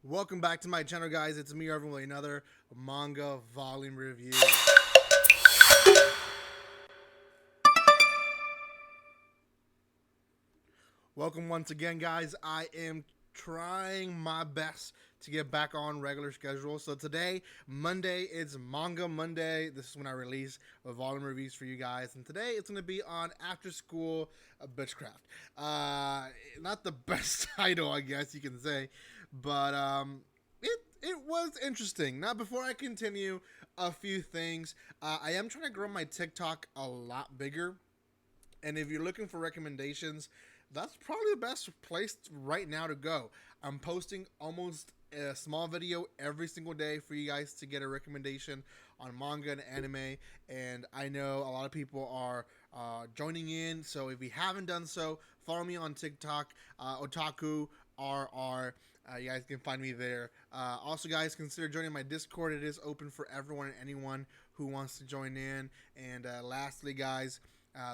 Welcome back to my channel, guys. It's me, Irvin, with another manga volume review. Welcome once again, guys. I am trying my best to get back on regular schedule. So today, Monday, is Manga Monday. This is when I release volume reviews for you guys. And today, it's going to be on After School Bitchcraft. Not the best title, I guess you can say, but it was interesting. Now, before I continue, a few things. I am trying to grow my TikTok a lot bigger. And if you're looking for recommendations, that's probably the best place right now to go. I'm posting almost a small video every single day for you guys to get a recommendation on manga and anime. And I know a lot of people are joining in. So if you haven't done so, follow me on TikTok, Otaku RR. You guys can find me there. Also, guys, consider joining my Discord. It is open for everyone and anyone who wants to join in. And lastly, guys,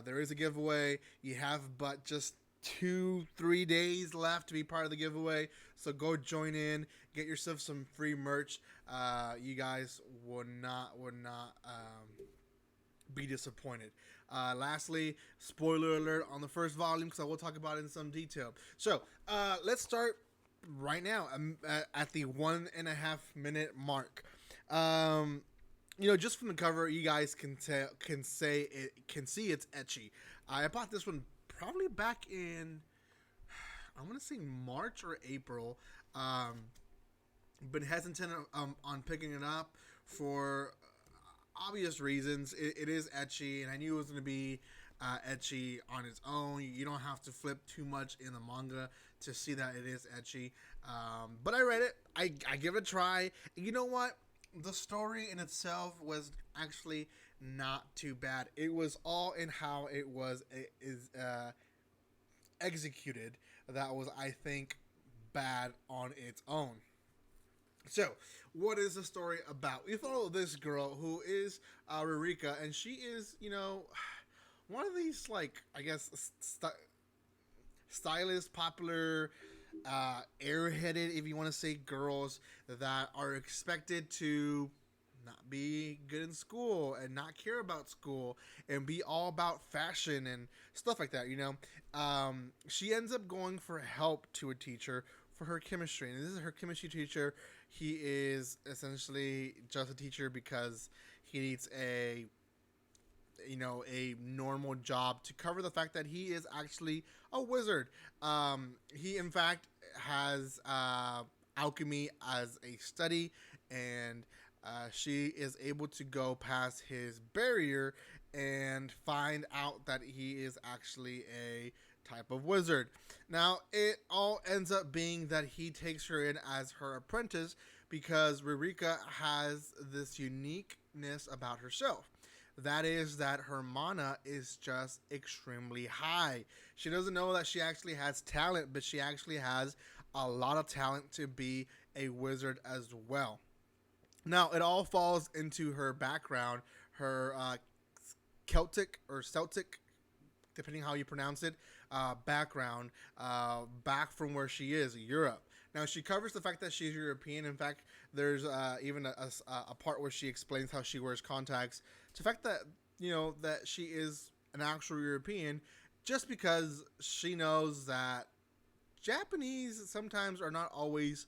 there is a giveaway. You have but just 2-3 days left to be part of the giveaway, so go join in, get yourself some free merch. You guys would not be disappointed. Lastly, spoiler alert on the first volume, because I will talk about it in some detail. So let's start right now at the 1.5 minute mark. Just from the cover, you guys can see it's ecchi. I bought this one probably back in, I want to say March or April. Been hesitant on picking it up for obvious reasons. It is ecchi, and I knew it was going to be ecchi on its own. You don't have to flip too much in the manga to see that it is ecchi. But I read it. I give it a try. You know what? The story in itself was actually not too bad. It was all in how it was executed that was, I think, bad on its own. So, what is the story about? We follow this girl who is Ririka, and she is, one of these, like, I guess, stylish, popular, airheaded, if you want to say, girls that are expected to not be good in school and not care about school and be all about fashion and stuff like that. She ends up going for help to a teacher for her chemistry, and this is her chemistry teacher. He is essentially just a teacher because he needs a normal job to cover the fact that he is actually a wizard. He in fact has alchemy as a study, and she is able to go past his barrier and find out that he is actually a type of wizard. Now, it all ends up being that he takes her in as her apprentice because Ririka has this uniqueness about herself. That is that her mana is just extremely high. She doesn't know that she actually has talent, but she actually has a lot of talent to be a wizard as well. Now, it all falls into her background, her Celtic or Celtic, depending how you pronounce it, background, back from where she is, Europe. Now, she covers the fact that she's European. In fact, there's even a part where she explains how she wears contacts. To the fact that, that she is an actual European, just because she knows that Japanese sometimes are not always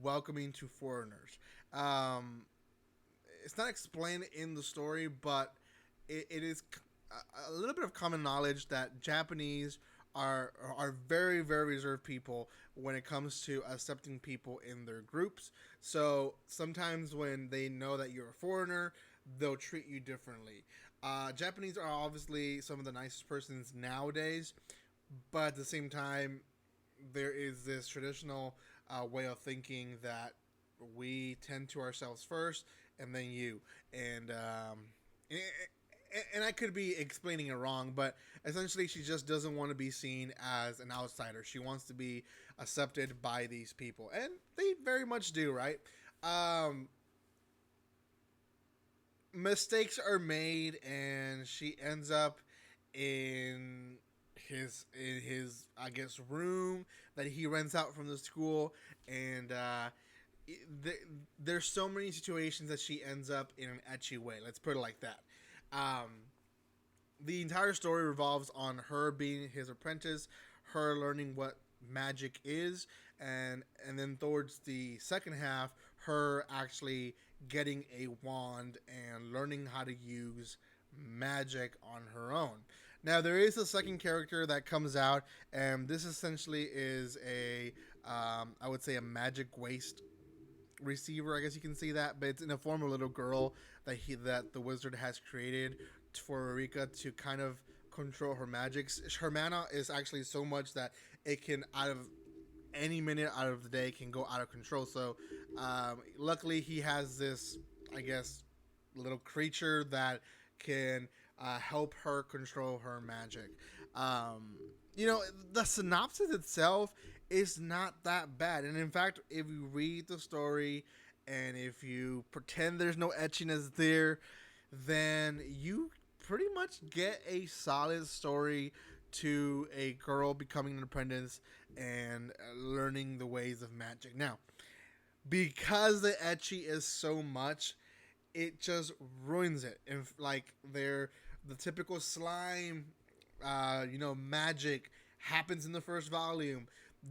welcoming to foreigners. It's not explained in the story, but it is a little bit of common knowledge that Japanese are very, very reserved people when it comes to accepting people in their groups. So sometimes when they know that you're a foreigner, they'll treat you differently. Japanese are obviously some of the nicest persons nowadays, but at the same time, there is this traditional way of thinking that we tend to ourselves first and then you. And I could be explaining it wrong, but essentially she just doesn't want to be seen as an outsider. She wants to be accepted by these people, and they very much do, right? Mistakes are made, and she ends up in his I guess room that he rents out from the school, and th- there's so many situations that she ends up in an ecchi way. Let's put it like that. Um, the entire story revolves on her being his apprentice, her learning what magic is, and then towards the second half, her actually getting a wand and learning how to use magic on her own. Now there is a second character that comes out, and this essentially is a I would say a magic waste receiver. I guess you can see that, but it's in the form of a little girl that the wizard has created for Rika to kind of control her magics. Her mana is actually so much that it can out of any minute out of the day can go out of control. So luckily he has this, I guess, little creature that can help her control her magic. Um, the synopsis itself is not that bad, and in fact, if you read the story and if you pretend there's no etchiness there, then you pretty much get a solid story to a girl becoming an apprentice and learning the ways of magic. Now, because the etchy is so much, it just ruins it. If like they're the typical slime, magic happens in the first volume.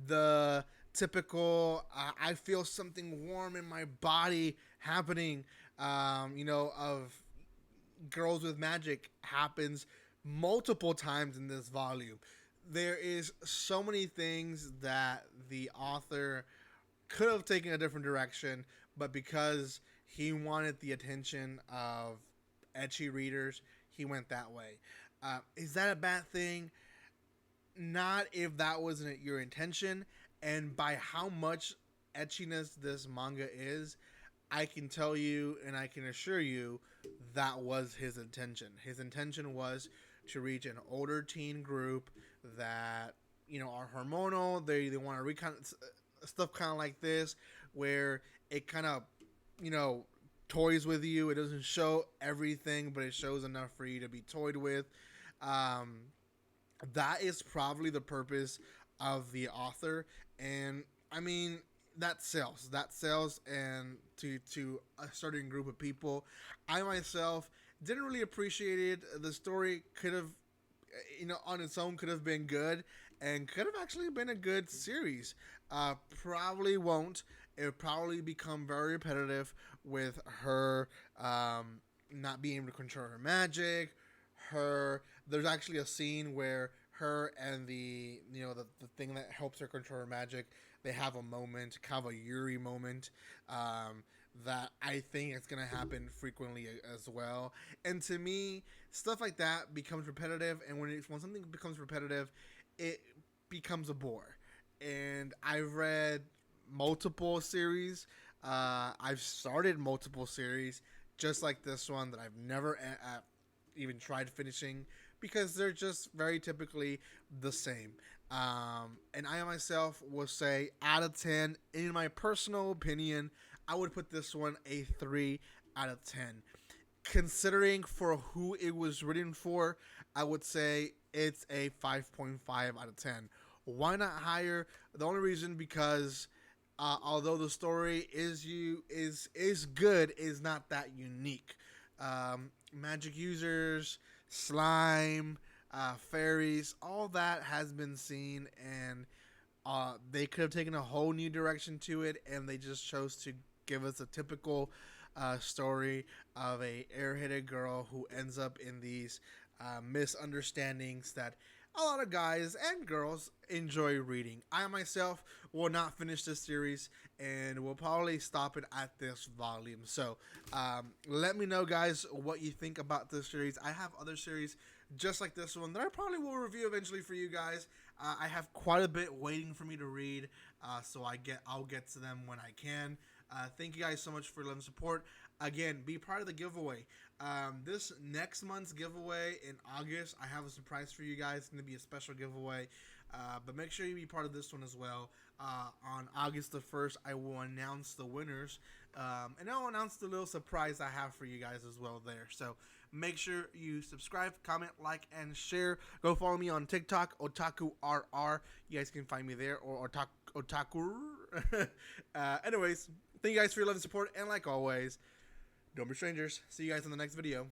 The typical I feel something warm in my body happening, of girls with magic happens multiple times in this volume. There is so many things that the author could have taken a different direction, but because he wanted the attention of etchy readers, he went that way. Is that a bad thing? Not if that wasn't your intention. And by how much etchiness this manga is, I can tell you and I can assure you that was his intention. His intention was to reach an older teen group that are hormonal. They want to recount stuff kind of like this, where it kind of you know toys with you. It doesn't show everything, but it shows enough for you to be toyed with. Um, that is probably the purpose of the author, and I mean that sells. That sells, and to a certain group of people. I myself didn't really appreciate it. The story could have, on its own, could have been good, and could have actually been a good series. Probably won't. It would probably become very repetitive with her not being able to control her magic. There's actually a scene where her and the thing that helps her control her magic, they have a moment, kind of a Yuri moment, that I think is going to happen frequently as well. And to me, stuff like that becomes repetitive, and when something becomes repetitive, it becomes a bore. And I've read multiple series. I've started multiple series just like this one that I've never even tried finishing because they're just very typically the same. And I myself will say, out of 10, in my personal opinion, I would put this one a 3 out of 10. Considering for who it was written for, I would say it's a 5.5 out of 10. Why not higher? The only reason because although the story is good, is not that unique. Magic users, slime, fairies, all that has been seen, and they could have taken a whole new direction to it, and they just chose to give us a typical story of a airheaded girl who ends up in these misunderstandings that a lot of guys and girls enjoy reading. I myself will not finish this series and will probably stop it at this volume. So let me know, guys, what you think about this series. I have other series just like this one that I probably will review eventually for you guys. I have quite a bit waiting for me to read, so I'll get to them when I can. Thank you guys so much for letting support. Again, be part of the giveaway. This next month's giveaway in August, I have a surprise for you guys. It's going to be a special giveaway. But make sure you be part of this one as well. On August the 1st, I will announce the winners. And I'll announce the little surprise I have for you guys as well there. So make sure you subscribe, comment, like, and share. Go follow me on TikTok, OtakuRR. You guys can find me there, or Otaku. Anyways, Thank you guys for your love and support, and like always, don't be strangers. See you guys in the next video.